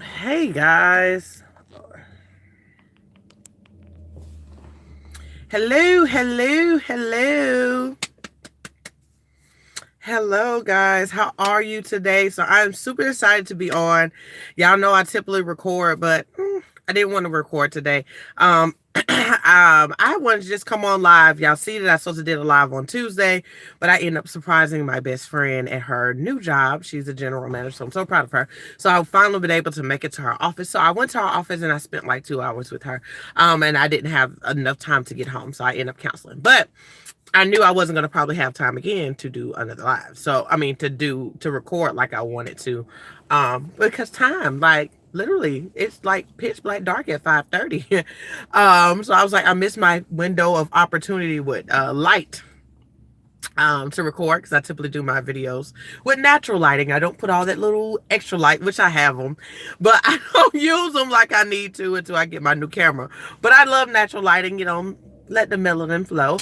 Hey guys. Hello, hello, hello. Hello guys. How are you today? So I'm super excited to be on. Y'all know I typically record, but I didn't want to record today. I wanted to just come on live. Y'all see that I supposed to did a live on Tuesday, but I ended up surprising my best friend at her new job. She's a general manager, so I'm so proud of her. So I finally been able to make it to her office. So I went to her office and I spent like 2 hours with her. And I didn't have enough time to get home, so I ended up canceling. But I knew I wasn't going to probably have time again to do another live. So, I mean, to record like I wanted to. Because time, like, literally, it's like pitch black dark at 5:30. So I was like, I missed my window of opportunity with light to record, because I typically do my videos with natural lighting. I don't put all that little extra light, which I have them, but I don't use them like I need to until I get my new camera. But I love natural lighting, let the melanin flow.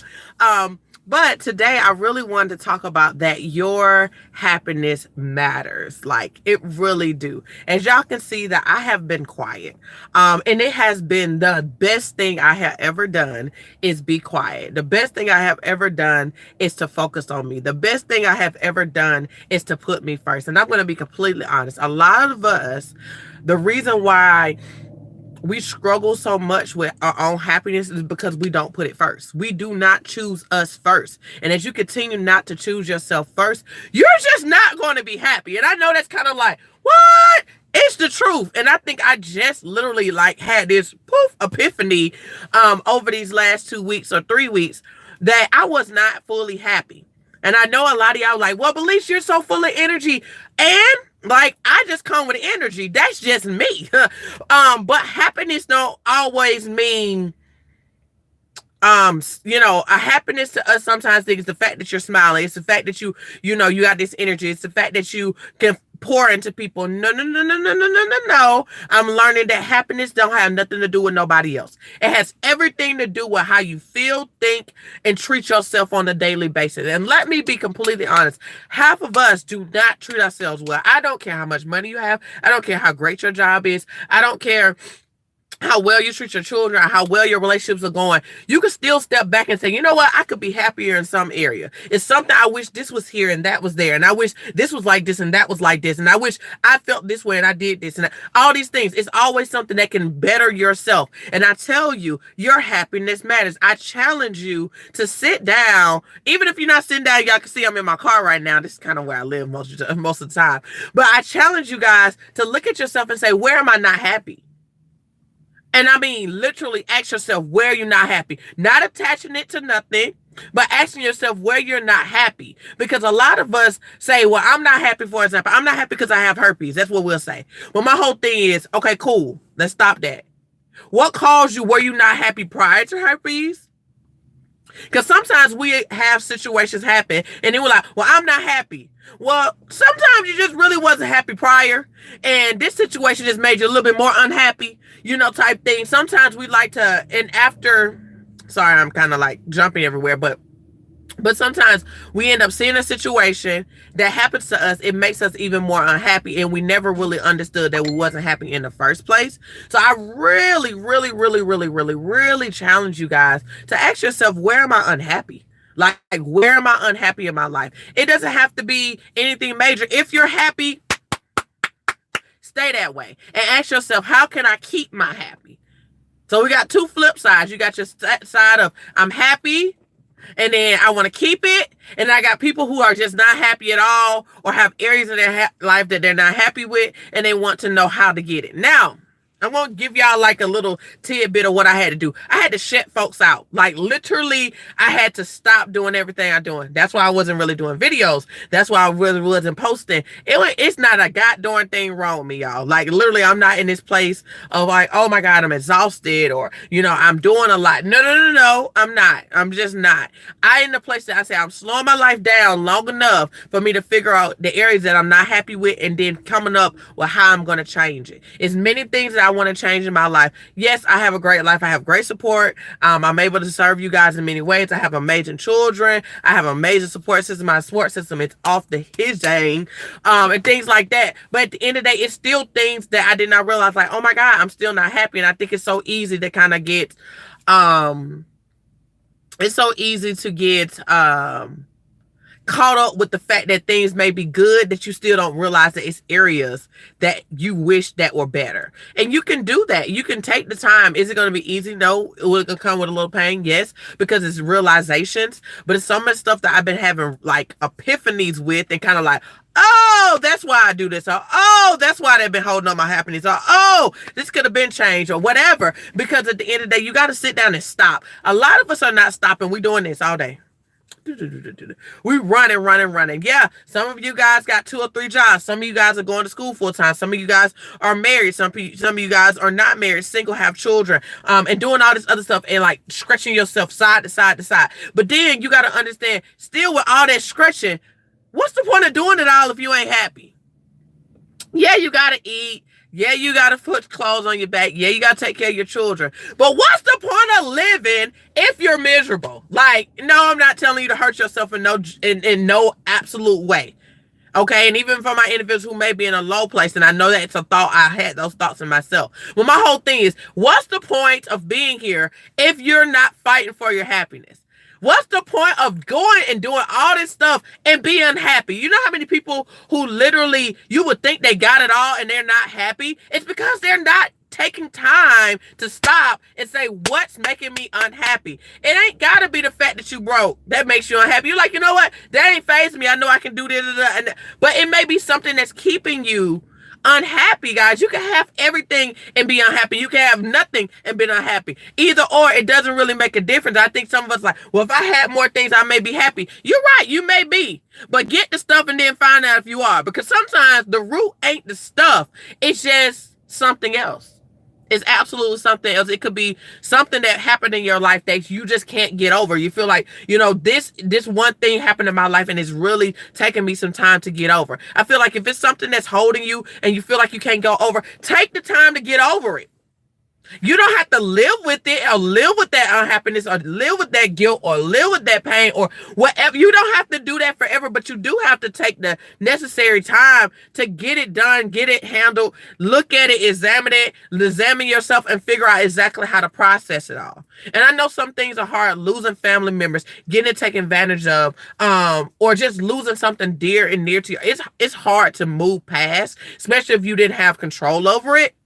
But today I really wanted to talk about that your happiness matters. Like, it really do. As y'all can see, that I have been quiet. And it has been the best thing I have ever done is be quiet. The best thing I have ever done is to focus on me. The best thing I have ever done is to put me first. And I'm going to be completely honest. A lot of us, the reason why we struggle so much with our own happiness is because we don't put it first. We do not choose us first. And as you continue not to choose yourself first, you're just not going to be happy. And I know that's kind of like, what? It's the truth. And I think I just literally like had this poof epiphany over these last 2 weeks or 3 weeks that I was not fully happy. And I know a lot of y'all like, well, Belize, you're so full of energy. And like, I just come with energy. That's just me. But happiness don't always mean, a happiness to us sometimes is the fact that you're smiling. It's the fact that you got this energy. It's the fact that you can pour into people. No, no, no, no, no, no, no, no, no. I'm learning that happiness don't have nothing to do with nobody else. It has everything to do with how you feel, think, and treat yourself on a daily basis. And let me be completely honest. Half of us do not treat ourselves well. I don't care how much money you have. I don't care how great your job is. I don't care how well you treat your children, or how well your relationships are going. You can still step back and say, you know what, I could be happier in some area. It's something I wish this was here and that was there, and I wish this was like this and that was like this, and I wish I felt this way and I did this, and all these things. It's always something that can better yourself. And I tell you, your happiness matters. I challenge you to sit down. Even if you're not sitting down, y'all can see I'm in my car right now. This is kind of where I live most of the time. But I challenge you guys to look at yourself and say, where am I not happy? And I mean, literally ask yourself where you're not happy. Not attaching it to nothing, but asking yourself where you're not happy. Because a lot of us say, well, I'm not happy, for example. I'm not happy because I have herpes. That's what we'll say. Well, my whole thing is, okay, cool. Let's stop that. What caused you? Were you not happy prior to herpes? Because sometimes we have situations happen and then we're like, well, I'm not happy. Well, sometimes you just really wasn't happy prior, and this situation just made you a little bit more unhappy, type thing. Sometimes we like to, and after, sorry, I'm kind of like jumping everywhere, but sometimes we end up seeing a situation that happens to us. It makes us even more unhappy, and we never really understood that we wasn't happy in the first place. So I really, really, really, really, really, really challenge you guys to ask yourself, where am I unhappy? Like, where am I unhappy in my life? It doesn't have to be anything major. If you're happy, stay that way. And ask yourself, how can I keep my happy? So we got two flip sides. You got your side of, I'm happy, and then I want to keep it. And I got people who are just not happy at all, or have areas in their life that they're not happy with, and they want to know how to get it. Now, I'm going to give y'all like a little tidbit of what I had to do. I had to shut folks out. Like, literally, I had to stop doing everything I'm doing. That's why I wasn't really doing videos. That's why I really wasn't posting. It's not a goddamn thing wrong with me, y'all. Like, literally, I'm not in this place of like, oh my God, I'm exhausted, or, I'm doing a lot. No, I'm not. I'm just not. I in the place that I say I'm slowing my life down long enough for me to figure out the areas that I'm not happy with, and then coming up with how I'm going to change it. It's many things that I I want to change in my life. Yes, I have a great life. I have great support. I'm able to serve you guys in many ways. I have amazing children. I have an amazing support system. My support system is off the hizang, and things like that. But at the end of the day, it's still things that I did not realize, like, oh my God, I'm still not happy. And I think it's so easy to kind of get, it's so easy to get, caught up with the fact that things may be good that you still don't realize that it's areas that you wish that were better. And you can do that. You can take the time. Is it going to be easy? No. Will it come with a little pain? Yes, because it's realizations. But it's so much stuff that I've been having like epiphanies with, and kind of like, oh, that's why I do this. Or, oh, that's why they've been holding on my happiness. Or, oh, this could have been changed, or whatever. Because at the end of the day, you got to sit down and stop. A lot of us are not stopping. We're doing this all day. We running. Yeah, some of you guys got 2 or 3 jobs. Some of you guys are going to school full time. Some of you guys are married. Some of you guys are not married, single, have children, and doing all this other stuff, and like stretching yourself side to side to side. But then you got to understand, still with all that stretching, what's the point of doing it all if you ain't happy? Yeah, you got to eat. Yeah, you got to put clothes on your back. Yeah, you got to take care of your children. But what's the point of living if you're miserable? Like, no, I'm not telling you to hurt yourself in no absolute way. Okay, and even for my individuals who may be in a low place, and I know that it's a thought, I had those thoughts in myself. But my whole thing is, what's the point of being here if you're not fighting for your happiness? What's the point of going and doing all this stuff and being unhappy? You know how many people who literally, you would think they got it all and they're not happy? It's because they're not taking time to stop and say, what's making me unhappy? It ain't gotta be the fact that you broke that makes you unhappy. You're like, you know what? That ain't phasing me. I know I can do this. But it may be something that's keeping you unhappy, guys. You can have everything and be unhappy. You can have nothing and be unhappy. Either or, it doesn't really make a difference. I think some of us like, well, if I had more things, I may be happy. You're right, you may be. But get the stuff and then find out if you are. Because sometimes the root ain't the stuff. It's just something else. It's absolutely something else. It could be something that happened in your life that you just can't get over. You feel like, you know, this one thing happened in my life and it's really taking me some time to get over. I feel like if it's something that's holding you and you feel like you can't go over, take the time to get over it. You don't have to live with it or live with that unhappiness or live with that guilt or live with that pain or whatever. You don't have to do that forever, but you do have to take the necessary time to get it done, get it handled, look at it, examine yourself and figure out exactly how to process it all. And I know some things are hard, losing family members, getting it taken advantage of, or just losing something dear and near to you. It's hard to move past, especially if you didn't have control over it.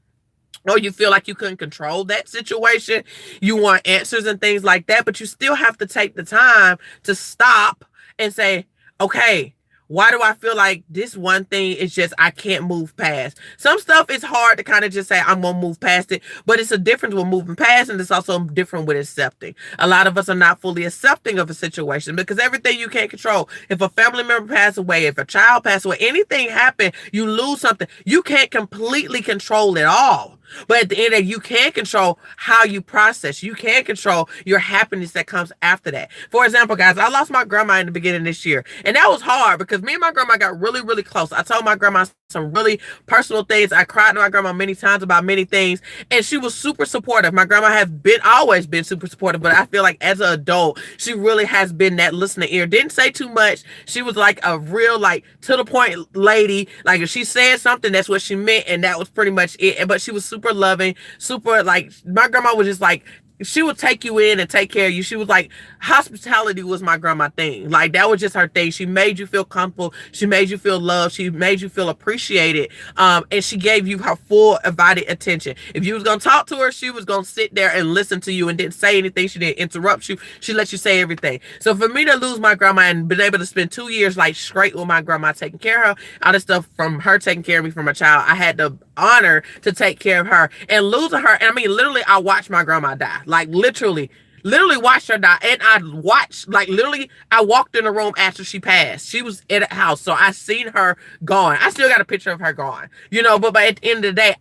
Or you feel like you couldn't control that situation. You want answers and things like that, but you still have to take the time to stop and say, okay, why do I feel like this one thing is just, I can't move past? Some stuff is hard to kind of just say, I'm going to move past it, but it's a difference with moving past, and it's also different with accepting. A lot of us are not fully accepting of a situation because everything you can't control. If a family member passes away, if a child passes away, anything happen, you lose something, you can't completely control it all. But at the end of it, you can control how you process. You can control your happiness that comes after that. For example, guys, I lost my grandma in the beginning of this year. And that was hard because me and my grandma got really, really close. I told my grandma some really personal things. I cried to my grandma many times about many things. And she was super supportive. My grandma has always been super supportive. But I feel like as an adult, she really has been that listening ear. Didn't say too much. She was like a real, like, to the point lady. Like, if she said something, that's what she meant. And that was pretty much it. But she was super loving, super, like, my grandma was just like, she would take you in and take care of you. She was like, hospitality was my grandma thing. Like, that was just her thing. She made you feel comfortable. She made you feel loved. She made you feel appreciated. And she gave you her full invited attention. If you was going to talk to her, she was going to sit there and listen to you and didn't say anything. She didn't interrupt you. She let you say everything. So for me to lose my grandma and been able to spend 2 years like straight with my grandma, taking care of her, all this stuff from her taking care of me from a child, I had the honor to take care of her. And losing her, and I mean, literally, I watched my grandma die. Like, literally watched her die. And I watched, like, literally, I walked in the room after she passed. She was in a house, so I seen her gone. I still got a picture of her gone, you know, but at the end of the day,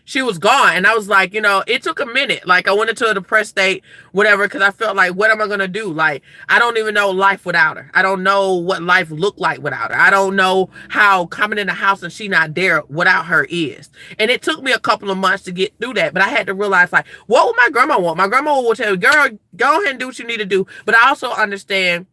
she was gone. And I was like, it took a minute. Like, I went into a depressed state, whatever, because I felt like, what am I going to do? Like, I don't even know life without her. I don't know what life looked like without her. I don't know how coming in the house and she not there without her is. And it took me a couple of months to get through that. But I had to realize, like, what would my grandma want? My grandma would tell me, girl, go ahead and do what you need to do. But I also understand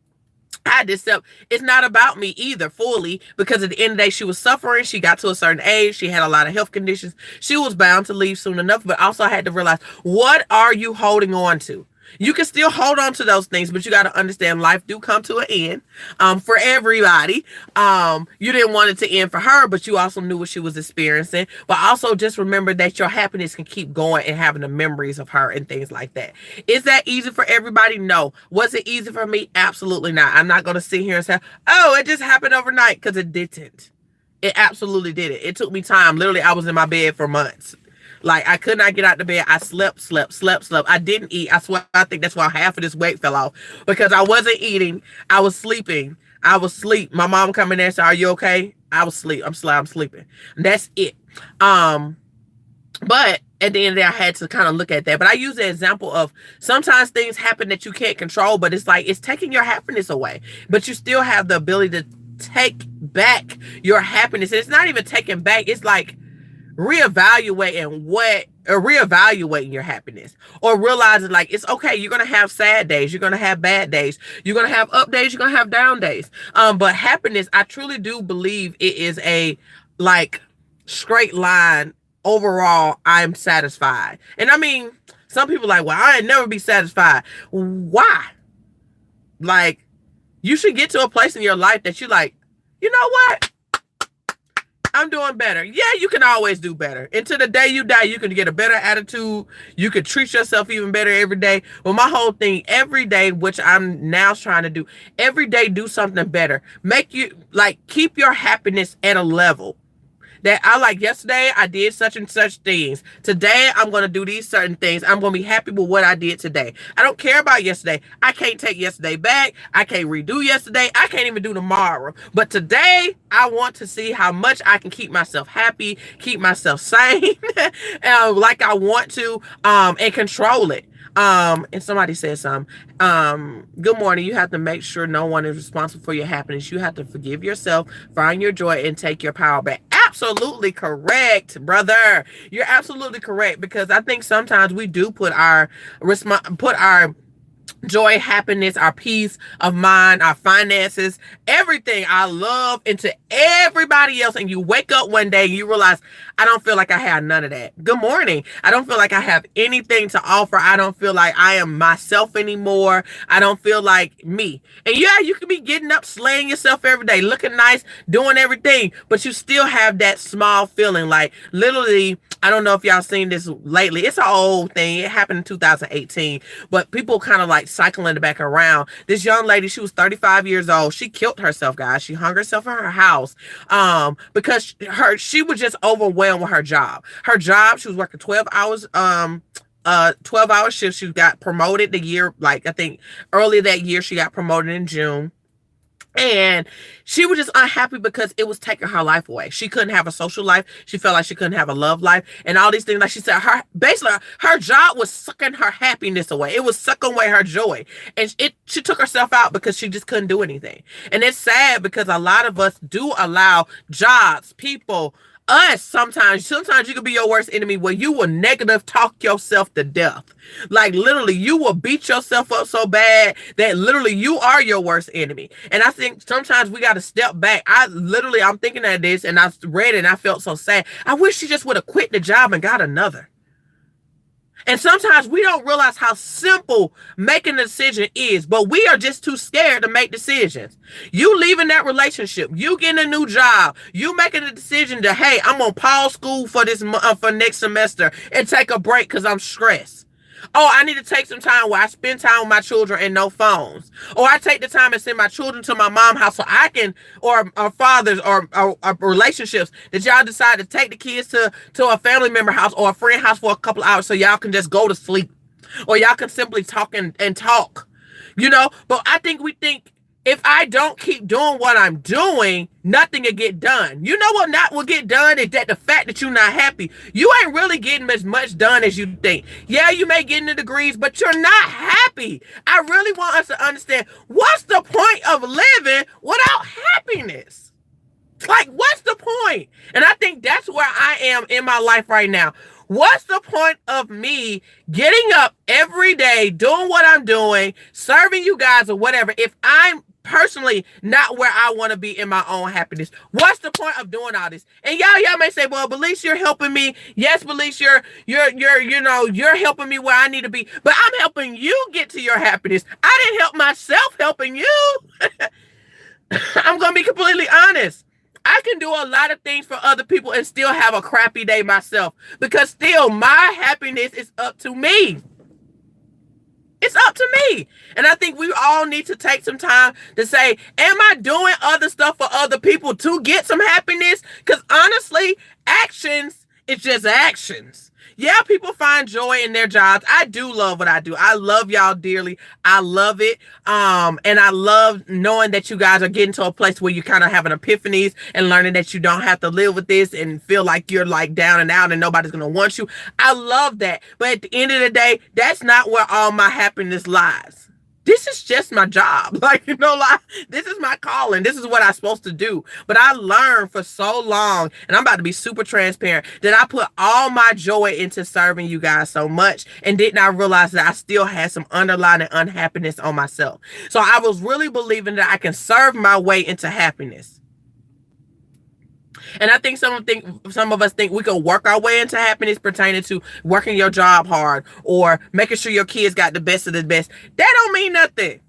I had to accept it's not about me either fully, because at the end of the day, she was suffering. She got to a certain age. She had a lot of health conditions. She was bound to leave soon enough, but also I had to realize, what are you holding on to? You can still hold on to those things, but you got to understand life do come to an end for everybody. You didn't want it to end for her, but you also knew what she was experiencing. But also just remember that your happiness can keep going and having the memories of her and things like that. Is that easy for everybody? No. Was it easy for me? Absolutely not. I'm not going to sit here and say, oh, it just happened overnight, because it didn't. It absolutely didn't. It took me time. Literally, I was in my bed for months. Like, I could not get out of bed. I slept. I didn't eat. I swear, I think that's why half of this weight fell off, because I wasn't eating. I was sleeping. I was asleep. My mom come in there and said, are you okay? I was asleep. I'm sleeping. And that's it. But at the end of the day, I had to kind of look at that. But I use the example of sometimes things happen that you can't control, but it's like, it's taking your happiness away. But you still have the ability to take back your happiness. And it's not even taking back. It's like, reevaluating your happiness, or realizing, like, it's okay. You're going to have sad days. You're going to have bad days. You're going to have up days. You're going to have down days. But happiness, I truly do believe it is a, like, straight line. Overall, I'm satisfied. And I mean, some people are like, well, I ain't never be satisfied. Why? Like, you should get to a place in your life that you're like, you know what? I'm doing better. Yeah, you can always do better. Until the day you die, you can get a better attitude. You can treat yourself even better every day. Well, my whole thing, every day, which I'm now trying to do, every day do something better. Make you, like, keep your happiness at a level that I like. Yesterday, I did such and such things. Today, I'm going to do these certain things. I'm going to be happy with what I did today. I don't care about yesterday. I can't take yesterday back. I can't redo yesterday. I can't even do tomorrow. But today, I want to see how much I can keep myself happy, keep myself sane, like I want to, and control it. And somebody said something. Good morning. You have to make sure no one is responsible for your happiness. You have to forgive yourself, find your joy, and take your power back. Absolutely correct, brother. You're absolutely correct, because I think sometimes we do put our joy, happiness, our peace of mind, our finances, everything I love into everybody else. And you wake up one day and you realize, I don't feel like I have none of that. Good morning. I don't feel like I have anything to offer. I don't feel like I am myself anymore. I don't feel like me. And yeah, you can be getting up, slaying yourself every day, looking nice, doing everything, but you still have that small feeling. Like, literally, I don't know if y'all seen this lately. It's an old thing. It happened in 2018, but people kind of like cycling it back around. This young lady, she was 35 years old. She killed herself, guys. She hung herself in her house because she was just overwhelmed with her job. Her job, she was working 12 hours 12-hour shifts. She got promoted the year, like I think earlier that year, she got promoted in June. And she was just unhappy because it was taking her life away. She couldn't have a social life. She felt like she couldn't have a love life and all these things. Like she said, her job was sucking her happiness away. It was sucking away her joy. And she took herself out because she just couldn't do anything. And it's sad because a lot of us do allow jobs, people, us, sometimes you can be your worst enemy, where you will negative talk yourself to death. Like literally, you will beat yourself up so bad that literally you are your worst enemy. And I think sometimes we got to step back. I'm thinking of this and I read it and I felt so sad. I wish she just would have quit the job and got another. And sometimes we don't realize how simple making a decision is, but we are just too scared to make decisions. You leaving that relationship, you getting a new job, you making a decision to, hey, I'm gonna pause school for next semester and take a break because I'm stressed. Oh, I need to take some time where I spend time with my children and no phones. Or I take the time and send my children to my mom's house so I can, or fathers or relationships that y'all decide to take the kids to a family member house or a friend house for a couple hours so y'all can just go to sleep. Or y'all can simply talk and talk. But I think we think if I don't keep doing what I'm doing, nothing will get done. You know what not will get done is that the fact that you're not happy. You ain't really getting as much done as you think. Yeah, you may get in the degrees, but you're not happy. I really want us to understand, what's the point of living without happiness? Like, what's the point? And I think that's where I am in my life right now. What's the point of me getting up every day, doing what I'm doing, serving you guys or whatever, if I'm personally not where I want to be in my own happiness? What's the point of doing all this? And y'all may say, well, Belize, you're helping me. Yes, Belize, you're helping me where I need to be, but I'm helping you get to your happiness. I didn't help myself helping you. I'm going to be completely honest. I can do a lot of things for other people and still have a crappy day myself, because still my happiness is up to me. It's up to me. And I think we all need to take some time to say, am I doing other stuff for other people to get some happiness? Because honestly, actions is just actions. Yeah, people find joy in their jobs. I do love what I do. I love y'all dearly. I love it. And I love knowing that you guys are getting to a place where you kind of having epiphanies and learning that you don't have to live with this and feel like you're like down and out and nobody's going to want you. I love that. But at the end of the day, that's not where all my happiness lies. This is just my job. Like, this is my calling. This is what I'm supposed to do. But I learned for so long, and I'm about to be super transparent, that I put all my joy into serving you guys so much and did not realize that I still had some underlying unhappiness on myself. So I was really believing that I can serve my way into happiness. And I think some of us think we can work our way into happiness pertaining to working your job hard or making sure your kids got the best of the best. That don't mean nothing.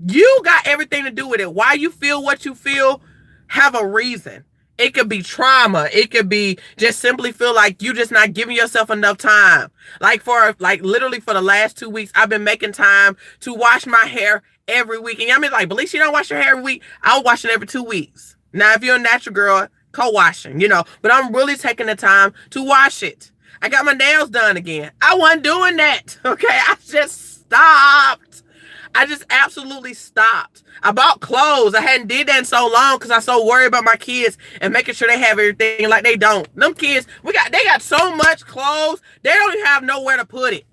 You got everything to do with it. Why you feel what you feel, have a reason. It could be trauma. It could be just simply feel like you just not giving yourself enough time. Like literally for the last 2 weeks, I've been making time to wash my hair every week. And y'all mean like, Belize, you don't wash your hair every week? I'll wash it every 2 weeks. Now, if you're a natural girl, co-washing, but I'm really taking the time to wash it. I got my nails done again. I wasn't doing that. Okay. I just stopped. I just absolutely stopped. I bought clothes. I hadn't did that in so long because I'm so worried about my kids and making sure they have everything like they don't. Them kids, they got so much clothes. They don't even have nowhere to put it.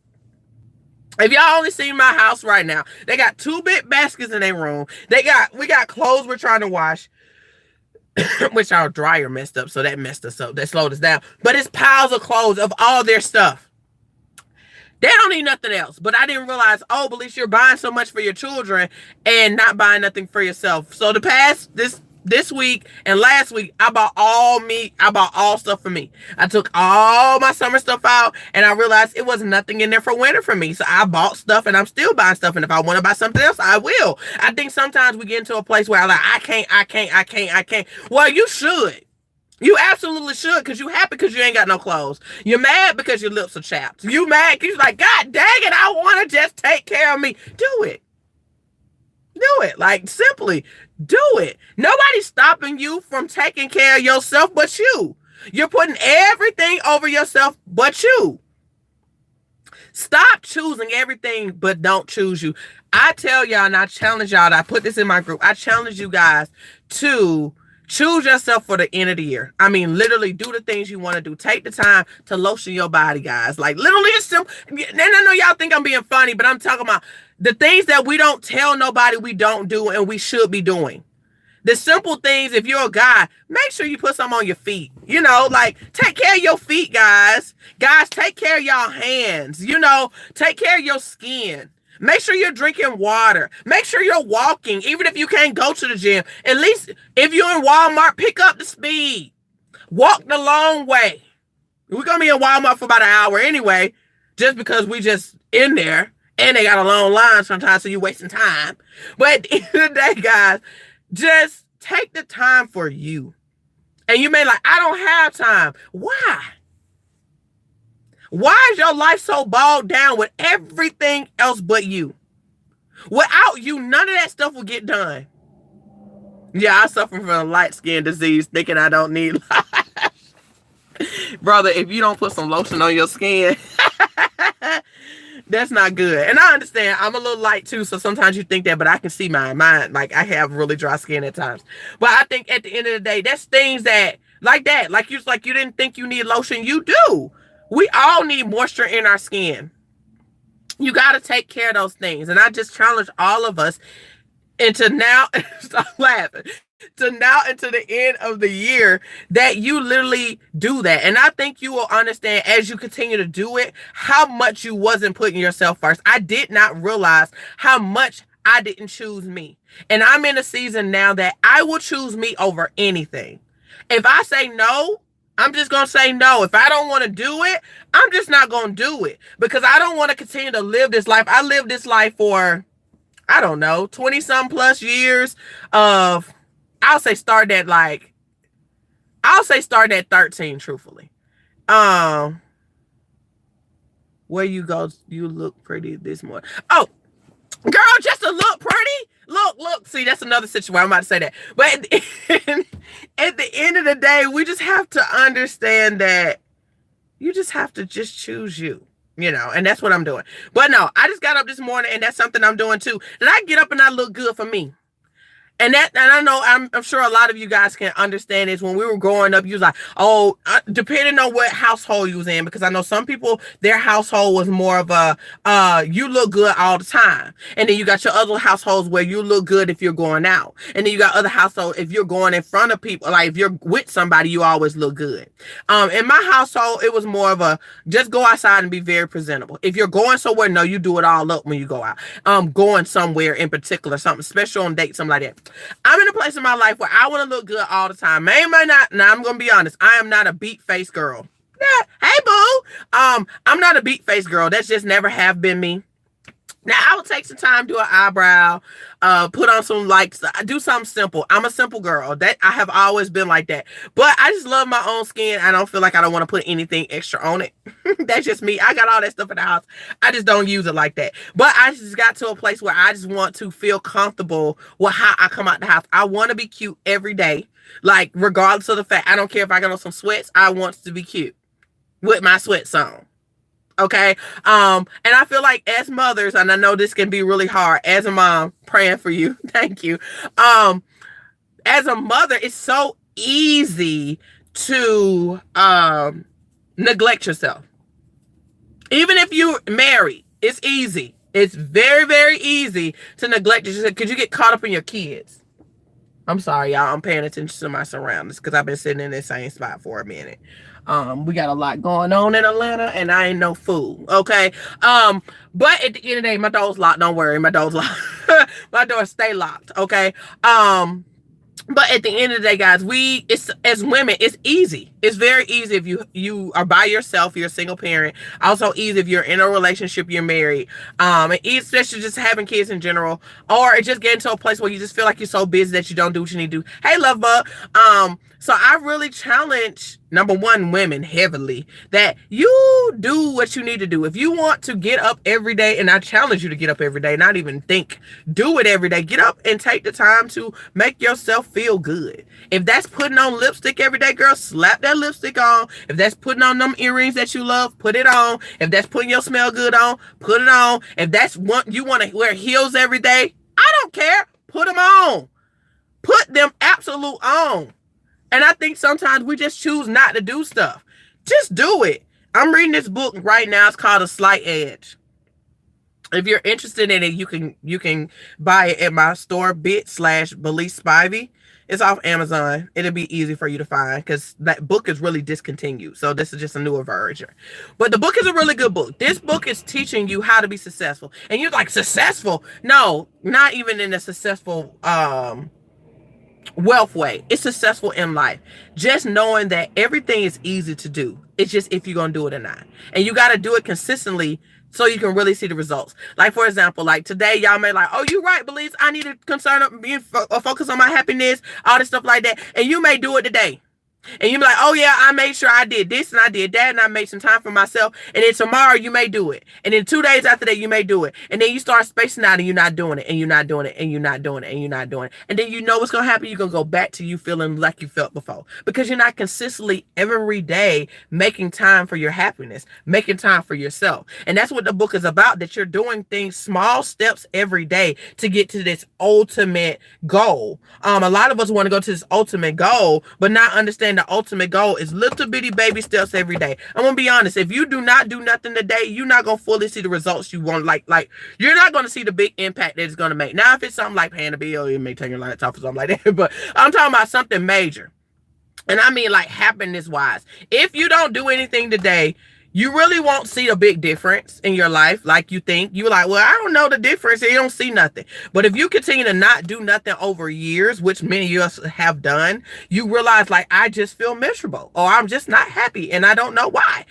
If y'all only seen my house right now, they got 2 big baskets in their room. We got clothes we're trying to wash. Which our dryer messed up, so that messed us up. That slowed us down. But it's piles of clothes of all their stuff. They don't need nothing else. But I didn't realize, Belize, you're buying so much for your children and not buying nothing for yourself. So the past, this week and last week, I bought all stuff for me. I took all my summer stuff out and I realized it was nothing in there for winter for me. So I bought stuff and I'm still buying stuff. And if I want to buy something else, I will. I think sometimes we get into a place where I'm like, I can't. Well, you should. You absolutely should, because you happy because you ain't got no clothes. You're mad because your lips are chapped. You mad because you're like, God dang it, I want to just take care of me. Do it. Do it. Like, simply do it. Nobody's stopping you from taking care of yourself but you. You're putting everything over yourself but you. Stop choosing everything but don't choose you. I tell y'all and I challenge y'all, I put this in my group, I challenge you guys to choose yourself for the end of the year. I mean, literally do the things you want to do. Take the time to lotion your body, guys. Like, literally, it's simple. And I know y'all think I'm being funny, but I'm talking about the things that we don't tell nobody we don't do and we should be doing. The simple things, if you're a guy, make sure you put some on your feet. Like, take care of your feet, guys. Guys, take care of y'all hands. Take care of your skin. Make sure you're drinking water. Make sure you're walking, even if you can't go to the gym. At least if you're in Walmart, pick up the speed. Walk the long way. We're going to be in Walmart for about an hour anyway, just because we just in there. And they got a long line sometimes, so you're wasting time. But at the end of the day, guys, just take the time for you. And you may like, I don't have time. Why? Why is your life so bogged down with everything else but you? Without you, none of that stuff will get done. Yeah, I suffer from a light skin disease, thinking I don't need light. Brother, if you don't put some lotion on your skin, That's not good. And I understand I'm a little light too, so sometimes you think that, but I can see mine. Like I have really dry skin at times. But I think at the end of the day, that's things that like that. Like you didn't think you need lotion. You do. We all need moisture in our skin. You got to take care of those things. And I just challenge all of us into now, stop laughing, to now into the end of the year that you literally do that. And I think you will understand as you continue to do it, how much you wasn't putting yourself first. I did not realize how much I didn't choose me. And I'm in a season now that I will choose me over anything. If I say no, I'm just going to say no. If I don't want to do it, I'm just not going to do it because I don't want to continue to live this life. I lived this life for, I don't know, 20 some plus years of, I'll say start at 13, truthfully. Where you go, you look pretty this morning. Oh, girl, just to look pretty. Look. See, that's another situation. I'm about to say that. But at the end of the day, we just have to understand that you just have to just choose you. And that's what I'm doing. But no, I just got up this morning and that's something I'm doing too. And I get up and I look good for me. And I know I'm sure a lot of you guys can understand this. When we were growing up, you was like, oh, depending on what household you was in, because I know some people, their household was more of a, you look good all the time. And then you got your other households where you look good if you're going out. And then you got other households, if you're going in front of people, like if you're with somebody, you always look good. In my household, it was more of a, just go outside and be very presentable. If you're going somewhere, no, you do it all up when you go out. Going somewhere in particular, something special on date, something like that. I'm in a place in my life where I want to look good all the time. May not. Now I'm gonna be honest. I am not a beat face girl. Yeah. Hey boo. I'm not a beat face girl. That's just never have been me. Now I will take some time, do an eyebrow, put on some do something simple. I'm a simple girl. That I have always been like that. But I just love my own skin. I don't feel like I don't want to put anything extra on it. That's just me. I got all that stuff in the house. I just don't use it like that. But I just got to a place where I just want to feel comfortable with how I come out the house. I want to be cute every day. Like regardless of the fact, I don't care if I got on some sweats. I want to be cute with my sweats on. Okay. And I feel like as mothers, and I know this can be really hard as a mom, praying for you. Thank you. As a mother, it's so easy to neglect yourself. Even if you're married, it's easy. It's very, very easy to neglect yourself because you get caught up in your kids. I'm sorry, y'all. I'm paying attention to my surroundings because I've been sitting in this same spot for a minute. We got a lot going on in Atlanta and I ain't no fool. Okay. But at the end of the day, my door's locked. Don't worry. My door's locked. My door stay locked. Okay. But at the end of the day, guys, as women, it's easy. It's very easy if you are by yourself, you're a single parent. Also easy if you're in a relationship, you're married. And especially just having kids in general, or just getting to a place where you just feel like you're so busy that you don't do what you need to do. Hey, love bug. So I really challenge, number one, women heavily that you do what you need to do. If you want to get up every day, and I challenge you to get up every day, not even think, do it every day. Get up and take the time to make yourself feel good. If that's putting on lipstick every day, girl, slap that lipstick on. If that's putting on them earrings that you love, put it on. If that's putting your smell good on, put it on. If that's what you want to wear heels every day, I don't care. Put them on. Put them absolute on. And I think sometimes we just choose not to do stuff. Just do it. I'm reading this book right now. It's called A Slight Edge. If you're interested in it, you can buy it at my store, bit/Belize Spivey. It's off Amazon. It'll be easy for you to find because that book is really discontinued. So this is just a newer version. But the book is a really good book. This book is teaching you how to be successful. And you're like, successful? No, not even in a successful wealth way. It's successful in life. Just knowing that everything is easy to do. It's just if you're going to do it or not. And you got to do it consistently so you can really see the results. Like, for example, like today, y'all may like, oh, you're right, Belize. I need to focus on my happiness, all this stuff like that. And you may do it today. And you be like, oh yeah, I made sure I did this and I did that and I made some time for myself. And then tomorrow you may do it. And then 2 days after that you may do it. And then you start spacing out and you're not doing it and you're not doing it and you're not doing it and you're not doing it. And then you know what's gonna happen. You're gonna go back to you feeling like you felt before. Because you're not consistently every day making time for your happiness, making time for yourself. And that's what the book is about, that you're doing things, small steps every day to get to this ultimate goal. A lot of us want to go to this ultimate goal, but not understand the ultimate goal is little bitty baby steps every day. I'm gonna be honest. If you do not do nothing today, you're not gonna fully see the results you want. Like you're not gonna see the big impact that it's gonna make. Now, if it's something like paying a bill, it may take your lights off or something like that. But I'm talking about something major. And I mean like happiness wise. If you don't do anything today, you really won't see a big difference in your life like you think. You're like, well, I don't know the difference. You don't see nothing. But if you continue to not do nothing over years, which many of us have done, you realize like, I just feel miserable or I'm just not happy and I don't know why.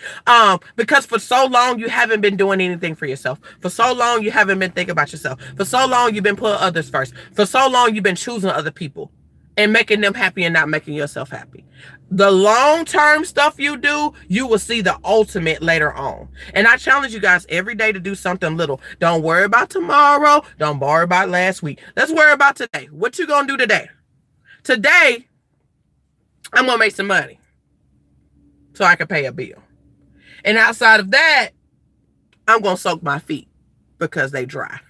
Because for so long, you haven't been doing anything for yourself. For so long, you haven't been thinking about yourself. For so long, you've been putting others first. For so long, you've been choosing other people and making them happy and not making yourself happy. The long-term stuff you do, you will see the ultimate later on. And I challenge you guys every day to do something little. Don't worry about tomorrow. Don't worry about last week. Let's worry about today. What you gonna do today? Today, I'm gonna make some money so I can pay a bill. And outside of that, I'm gonna soak my feet because they dry.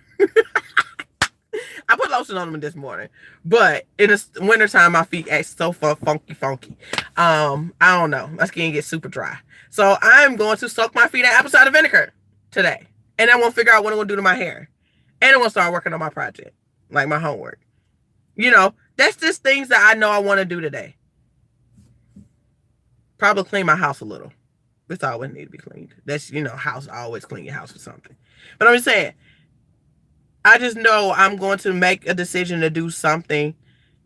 I put lotion on them this morning, but in the wintertime, my feet act so funky. I don't know. My skin gets super dry. So I'm going to soak my feet in apple cider vinegar today. And I'm going to figure out what I'm going to do to my hair. And I'm going to start working on my project, like my homework. You know, that's just things that I know I want to do today. Probably clean my house a little. It's always need to be cleaned. That's, house, always clean your house for something. But I'm just saying, I just know I'm going to make a decision to do something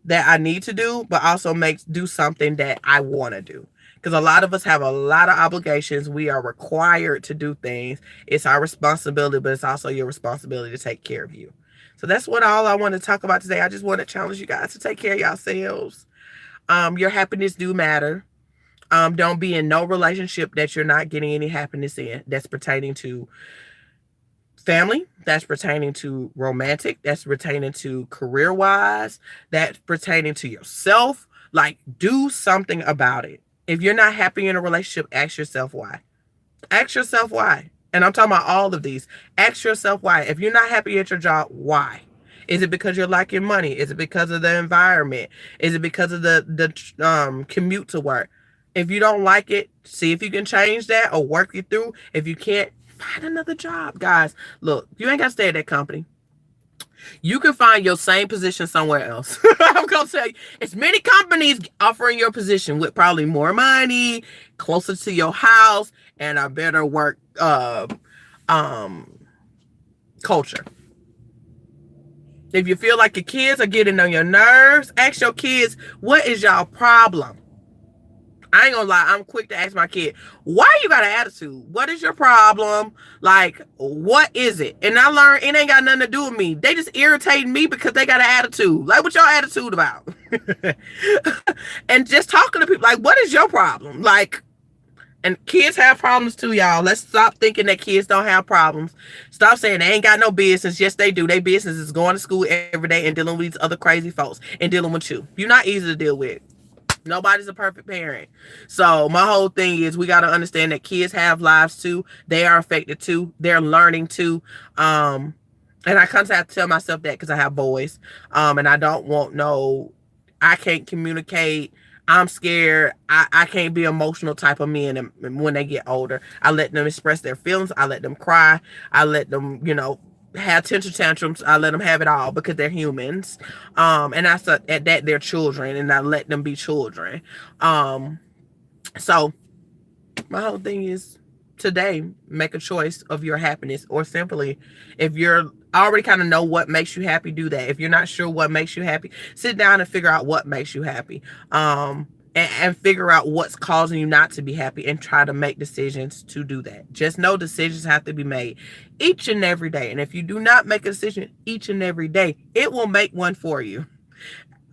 that I need to do, but also do something that I want to do. Because a lot of us have a lot of obligations. We are required to do things. It's our responsibility, but it's also your responsibility to take care of you. So that's all I want to talk about today. I just want to challenge you guys to take care of yourselves. Your happiness do matter. Don't be in no relationship that you're not getting any happiness in. That's pertaining to family, that's pertaining to romantic, that's pertaining to career-wise, that's pertaining to yourself. Like, do something about it. If you're not happy in a relationship, ask yourself why. Ask yourself why. And I'm talking about all of these. Ask yourself why. If you're not happy at your job, why? Is it because you're lacking money? Is it because of the environment? Is it because of the commute to work? If you don't like it, see if you can change that or work it through. If you can't, find another job, guys. Look, you ain't got to stay at that company. You can find your same position somewhere else. I'm going to tell you, it's many companies offering your position with probably more money, closer to your house, and a better work culture. If you feel like your kids are getting on your nerves, ask your kids, what is y'all problem? I ain't gonna lie, I'm quick to ask my kid, why you got an attitude? What is your problem? Like, what is it? And I learned it ain't got nothing to do with me. They just irritating me because they got an attitude. Like, what your attitude about? And just talking to people, like, what is your problem? Like, and kids have problems too, y'all. Let's stop thinking that kids don't have problems. Stop saying they ain't got no business. Yes, they do. Their business is going to school every day and dealing with these other crazy folks and dealing with you. You're not easy to deal with. Nobody's a perfect parent. So my whole thing is we got to understand that kids have lives too. They are affected too. They're learning too. And I constantly have to tell myself that because I have boys. And I don't want I can't communicate. I'm scared. I can't be emotional type of men when they get older. I let them express their feelings. I let them cry. I let them, have temper tantrums. I let them have it all because they're humans. And I said at that they're children and I let them be children. So my whole thing is today, make a choice of your happiness, or simply if you're already kind of know what makes you happy, do that. If you're not sure what makes you happy, sit down and figure out what makes you happy. And figure out what's causing you not to be happy and try to make decisions to do that. Just know decisions have to be made each and every day. And if you do not make a decision each and every day, it will make one for you.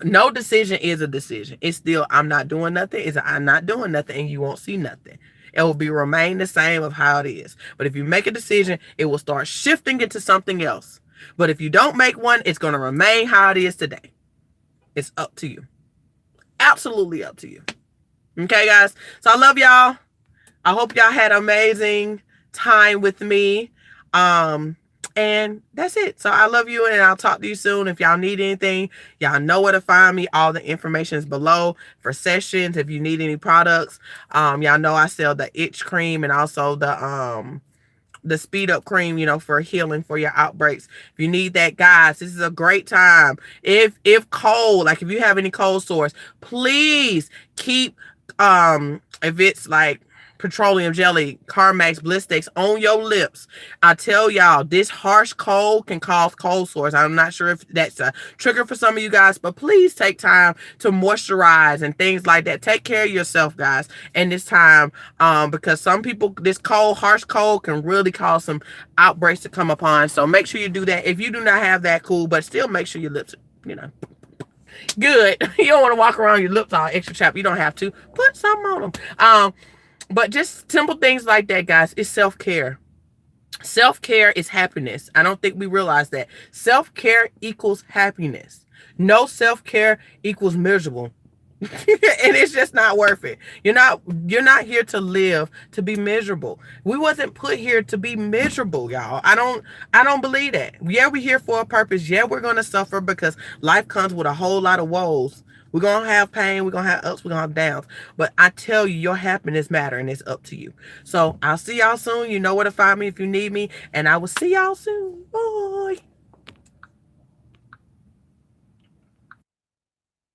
No decision is a decision. It's still I'm not doing nothing. It's I'm not doing nothing, and you won't see nothing. It will be remain the same of how it is. But if you make a decision, it will start shifting into something else. But if you don't make one, it's going to remain how it is today. It's up to you. Absolutely up to you. Okay, guys. So I love y'all. I hope y'all had amazing time with me. And that's it. So I love you, and I'll talk to you soon. If y'all need anything, y'all know where to find me. All the information is below for sessions. If you need any products, y'all know I sell the itch cream and also the speed up cream, for healing for your outbreaks. If you need that, guys, this is a great time. If cold, like if you have any cold sores, please keep if it's like petroleum jelly, Carmax Blistex on your lips. I tell y'all, this harsh cold can cause cold sores. I'm not sure if that's a trigger for some of you guys, but please take time to moisturize and things like that. Take care of yourself, guys, in this time, because some people, this cold, harsh cold can really cause some outbreaks to come upon. So make sure you do that. If you do not have that, cool, but still make sure your lips, good. You don't want to walk around your lips all extra chapped. You don't have to. Put some on them. But just simple things like that, guys. It's self-care. Self-care is happiness. I don't think we realize that. Self-care equals happiness. No self-care equals miserable. And it's just not worth it. You're not here to live to be miserable. We wasn't put here to be miserable, y'all. I don't believe that. Yeah, we're here for a purpose. Yeah, we're gonna suffer because life comes with a whole lot of woes. We're going to have pain. We're going to have ups. We're going to have downs. But I tell you, your happiness matters, and it's up to you. So I'll see y'all soon. You know where to find me if you need me. And I will see y'all soon. Bye.